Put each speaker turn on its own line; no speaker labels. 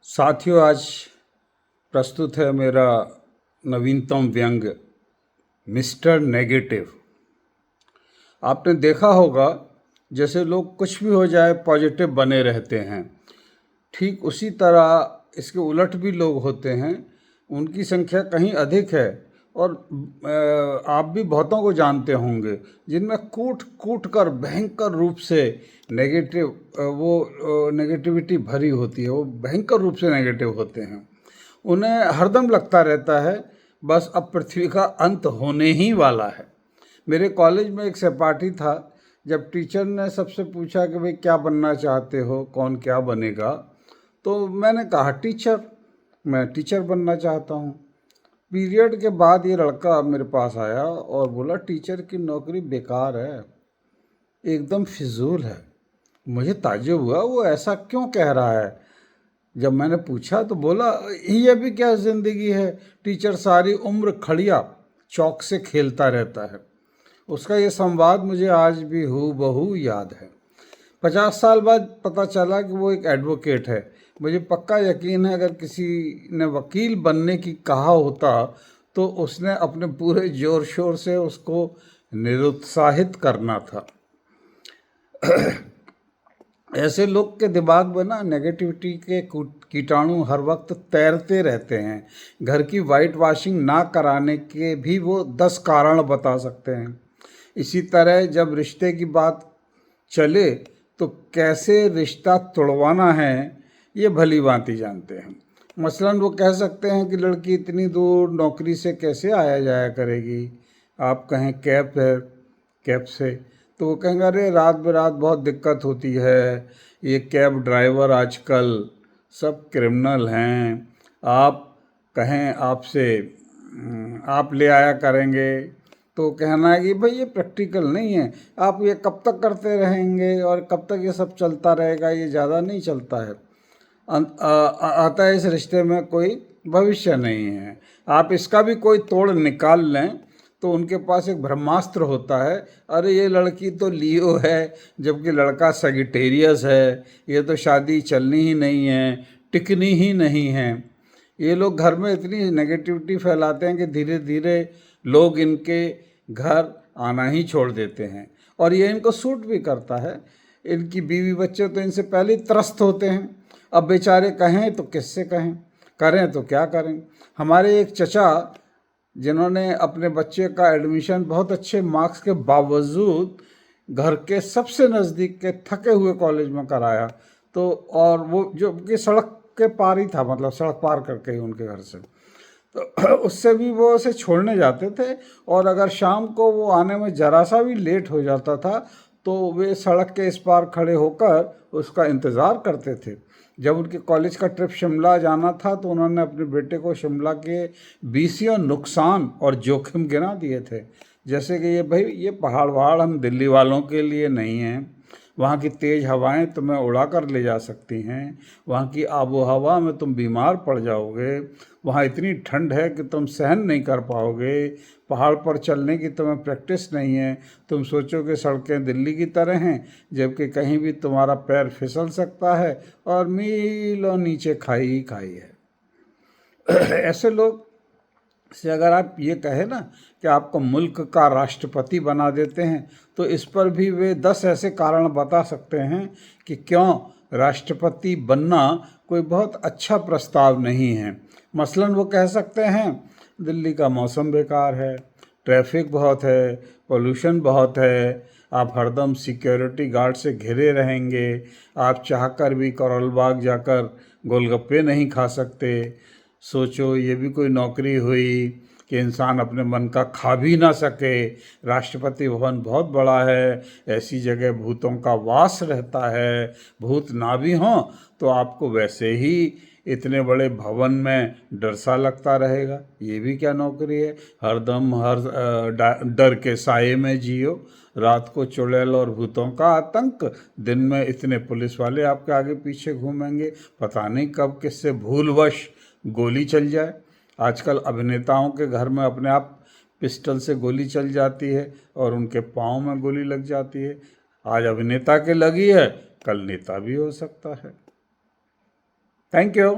साथियों, आज प्रस्तुत है मेरा नवीनतम व्यंग मिस्टर नेगेटिव। आपने देखा होगा जैसे लोग कुछ भी हो जाए पॉजिटिव बने रहते हैं, ठीक उसी तरह इसके उलट भी लोग होते हैं। उनकी संख्या कहीं अधिक है और आप भी बहुतों को जानते होंगे जिनमें कूट कूट कर भयंकर रूप से नेगेटिविटी भरी होती है। वो भयंकर रूप से नेगेटिव होते हैं। उन्हें हरदम लगता रहता है बस अब पृथ्वी का अंत होने ही वाला है। मेरे कॉलेज में एक सहपाठी था। जब टीचर ने सबसे पूछा कि भाई क्या बनना चाहते हो, कौन क्या बनेगा, तो मैंने कहा टीचर, मैं टीचर बनना चाहता हूँ। पीरियड के बाद ये लड़का मेरे पास आया और बोला टीचर की नौकरी बेकार है, एकदम फिजूल है। मुझे ताज्जुब हुआ वो ऐसा क्यों कह रहा है। जब मैंने पूछा तो बोला ये भी क्या ज़िंदगी है, टीचर सारी उम्र खड़िया चौक से खेलता रहता है। उसका ये संवाद मुझे आज भी हूबहू याद है। 50 साल बाद पता चला कि वो एक एडवोकेट है। मुझे पक्का यकीन है अगर किसी ने वकील बनने की कहा होता तो उसने अपने पूरे जोर शोर से उसको निरुत्साहित करना था। ऐसे लोग के दिमाग में ना नेगेटिविटी के कीटाणु हर वक्त तैरते रहते हैं। घर की वाइट वॉशिंग ना कराने के भी वो 10 कारण बता सकते हैं। इसी तरह जब रिश्ते की बात चले तो कैसे रिश्ता तोड़वाना है ये भली भांति जानते हैं। मसलन वो कह सकते हैं कि लड़की इतनी दूर नौकरी से कैसे आया जाया करेगी। आप कहें कैब से तो वो कहेंगे अरे रात बेरात बहुत दिक्कत होती है, ये कैब ड्राइवर आजकल सब क्रिमिनल हैं। आप कहें आपसे आप ले आया करेंगे तो कहना है कि भाई ये प्रैक्टिकल नहीं है, आप ये कब तक करते रहेंगे और कब तक ये सब चलता रहेगा, ये ज़्यादा नहीं चलता है। अतः इस रिश्ते में कोई भविष्य नहीं है। आप इसका भी कोई तोड़ निकाल लें तो उनके पास एक ब्रह्मास्त्र होता है, अरे ये लड़की तो लियो है जबकि लड़का सगिटेरियस है, ये तो शादी चलनी ही नहीं है, टिकनी ही नहीं है। ये लोग घर में इतनी नेगेटिविटी फैलाते हैं कि धीरे धीरे लोग इनके घर आना ही छोड़ देते हैं और ये इनको सूट भी करता है। इनकी बीवी बच्चे तो इनसे पहले ही त्रस्त होते हैं। अब बेचारे कहें तो किससे कहें, करें तो क्या करें। हमारे एक चचा जिन्होंने अपने बच्चे का एडमिशन बहुत अच्छे मार्क्स के बावजूद घर के सबसे नज़दीक के थके हुए कॉलेज में कराया, तो और वो जो कि सड़क के पार ही था, मतलब सड़क पार करके ही उनके घर से, तो उससे भी वो उसे छोड़ने जाते थे और अगर शाम को वो आने में ज़रा सा भी लेट हो जाता था तो वे सड़क के इस पार खड़े होकर उसका इंतज़ार करते थे। जब उनके कॉलेज का ट्रिप शिमला जाना था तो उन्होंने अपने बेटे को शिमला के बीसियों नुकसान और जोखिम गिना दिए थे, जैसे कि ये पहाड़ वहाड़ हम दिल्ली वालों के लिए नहीं हैं, वहाँ की तेज़ हवाएं तुम्हें उड़ा कर ले जा सकती हैं, वहाँ की आबो हवा में तुम बीमार पड़ जाओगे, वहाँ इतनी ठंड है कि तुम सहन नहीं कर पाओगे, पहाड़ पर चलने की तुम्हें प्रैक्टिस नहीं है, तुम सोचो कि सड़कें दिल्ली की तरह हैं जबकि कहीं भी तुम्हारा पैर फिसल सकता है और मीलों नीचे खाई ही खाई है। ऐसे लोग से अगर आप ये कहें ना कि आपको मुल्क का राष्ट्रपति बना देते हैं तो इस पर भी वे 10 ऐसे कारण बता सकते हैं कि क्यों राष्ट्रपति बनना कोई बहुत अच्छा प्रस्ताव नहीं है। मसलन वो कह सकते हैं दिल्ली का मौसम बेकार है, ट्रैफिक बहुत है, पोल्यूशन बहुत है, आप हरदम सिक्योरिटी गार्ड से घिरे रहेंगे, आप चाहकर भी करोल बाग जाकर गोलगप्पे नहीं खा सकते। सोचो ये भी कोई नौकरी हुई कि इंसान अपने मन का खा भी ना सके। राष्ट्रपति भवन बहुत बड़ा है, ऐसी जगह भूतों का वास रहता है, भूत ना भी हों तो आपको वैसे ही इतने बड़े भवन में डर सा लगता रहेगा। ये भी क्या नौकरी है, हरदम डर के साये में जियो, रात को चुड़ैल और भूतों का आतंक, दिन में इतने पुलिस वाले आपके आगे पीछे घूमेंगे, पता नहीं कब किससे भूलवश गोली चल जाए। आजकल अभिनेताओं के घर में अपने आप पिस्टल से गोली चल जाती है और उनके पाँव में गोली लग जाती है। आज अभिनेता के लगी है, कल नेता भी हो सकता है। Thank you.